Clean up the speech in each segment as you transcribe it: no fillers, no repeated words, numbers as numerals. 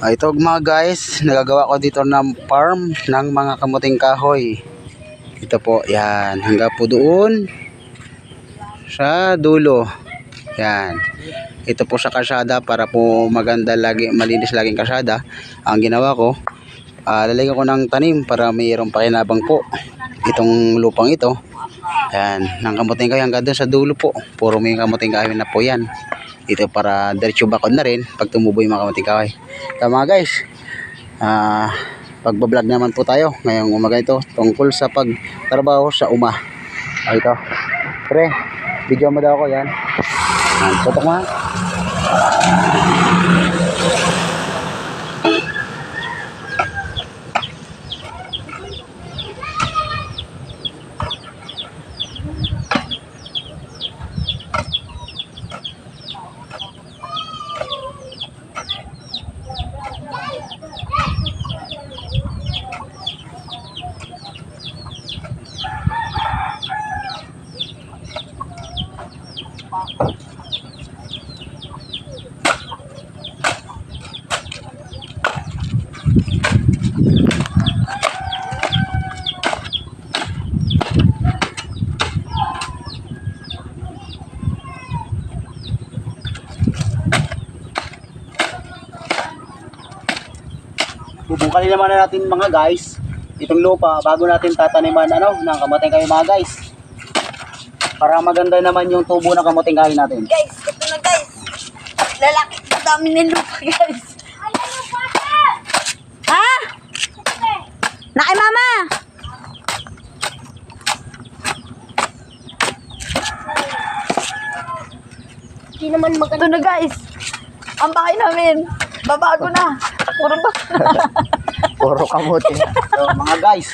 Ito mga guys, nagagawa ko dito ng farm ng mga kamuting kahoy. Ito po, yan, hanggang po doon sa dulo. Yan. Ito po sa kalsada para po maganda lagi, malinis laging kalsada. Ang ginawa ko, lalagyan ko ng tanim para mayroong pakinabang po itong lupang ito. Yan, ng kamuting kahoy hanggang doon sa dulo po. Puro may kamuting kahoy na po yan. Ito para diretso bakod na rin pag tumubo yung mga kamuting kahoy. Kaya mga guys, pagbablog naman po tayo ngayong umaga ito tungkol sa pagtrabaho sa uma. Ito, pre, video mo daw ako yan. Tutok mo. Bubungkalin naman natin mga guys itong lupa bago natin tataniman ng kamuting kahoy mga guys. Para maganda naman yung tubo ng kamuting kahoy natin. Guys, ito na guys. Lalaki, dami ng lupa guys. Ha? Nakay mama. Hindi naman maganda. Ito na guys. Ang bahay namin. Babago na. Puro ba? Puro kamuting. So, mga guys,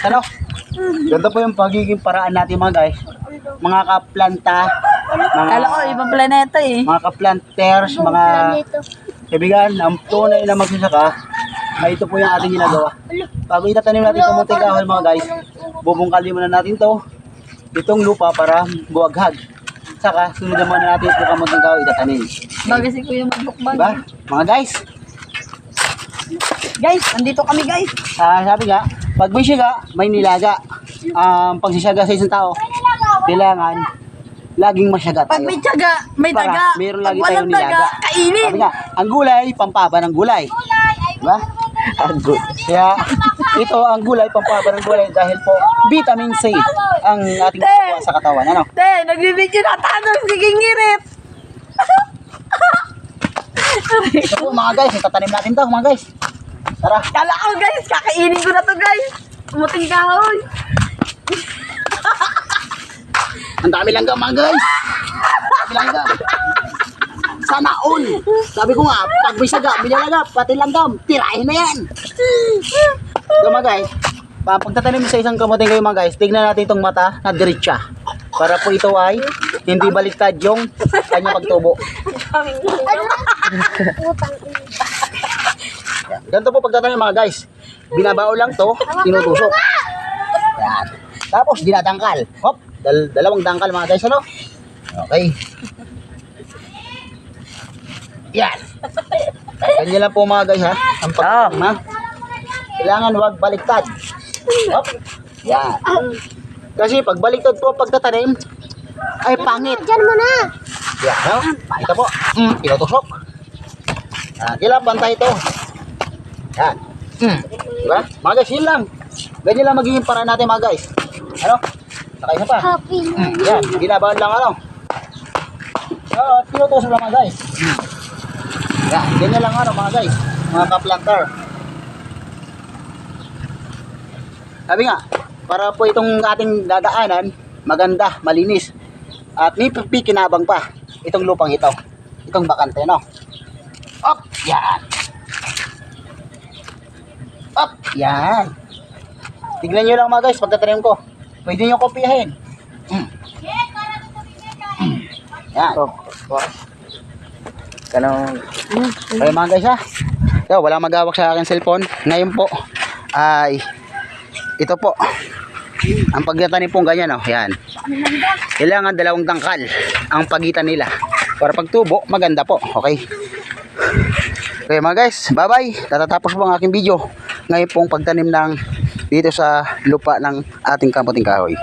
ganda po yung pagiging paraan natin mga guys. Mga kaplanta, Kala ko, ibang planeta eh. mga kaplanters, mga kaibigan, ang tunay na magsasaka, ay ito po yung ating ginagawa. Bago itatanim natin kamuting kahoy mga guys, bubungkalin muna natin itong lupa para buwaghag. Saka, sunod naman natin itong kamuting kahoy itatanim. Bagay si Kuya magbukbang. Diba? Mga guys, Guys, nandito kami guys. sabi nga, pag may siyaga, may nilaga. Pagsisyaga sa isang tao, kailangan laging masyaga tayo. Pag may tiyaga, may Para taga. mayroon Pag lagi walang tayong nilaga. taga, kainin. Sabi nga, ang gulay, pampaba ng gulay. Diba? Kaya, ito ang gulay, pampaba ng gulay dahil po, vitamin C ang ating nakuha sa katawan. Ano? Te, nagbibidyo na tayo. Sige ngirit. Ito po mga guys, itatanim natin to mga guys. Tara. Kala ko guys, kakainin ko na to guys. Umuting kahoy. Ang dami langgam mga guys. Ang dami langgam. Sana all. Sabi ko nga, pag may saga, binalaga, pati langgam, tirahin na yan. So mga guys, pagtatanim sa isang kamuting kahoy mga guys, tignan natin itong mata na diretsa. Para po ito ay hindi baliktad yung kanya pagtubo. Ganito po pagtatanim mga guys. Binabao lang to, tinutusok. Yan. Tapos dinadangkal. Hop, dalawang dangkal mga guys, ano? Okay. Yan. Ganyan lang po mga guys ha. Ang pagtatanim ha. Kailangan huwag baliktad. Hop. Yan. Kasi pag baliktad po pagtatanim ay pangit. Diyan mo na. Yan, no? Ito po. Tinutusok. Kailangan pantay ito. Yan. Diba? Mga guys, yun lang. Ganyan lang magiging paraan natin mga guys. Ano? Saka isa pa. Yan, binabahan lang tinutusok lang mga guys. Yan, ganyan lang mga guys. Mga kaplanter. Sabi nga, para po itong ating dadaanan, maganda, malinis. At may pikinabang pa itong lupang ito. Itong bakante, no? Up! Yan! Up! Yan! Tignan nyo lang mga guys, pagtatanim ko. Pwede nyo kopiyahin. Yan. Kaya mga guys ha. So, walang magawak sa aking cellphone. Ngayon po, ay ito po. Ang pagtatanim pong ganyan, yan. Kailangan dalawang dangkal ang pagitan nila. Para pagtubo, maganda po. Okay. Okay mga guys, bye bye. Natatapos po ang aking video. Ngayon pong pagtanim ng dito sa lupa ng ating kamuting kahoy.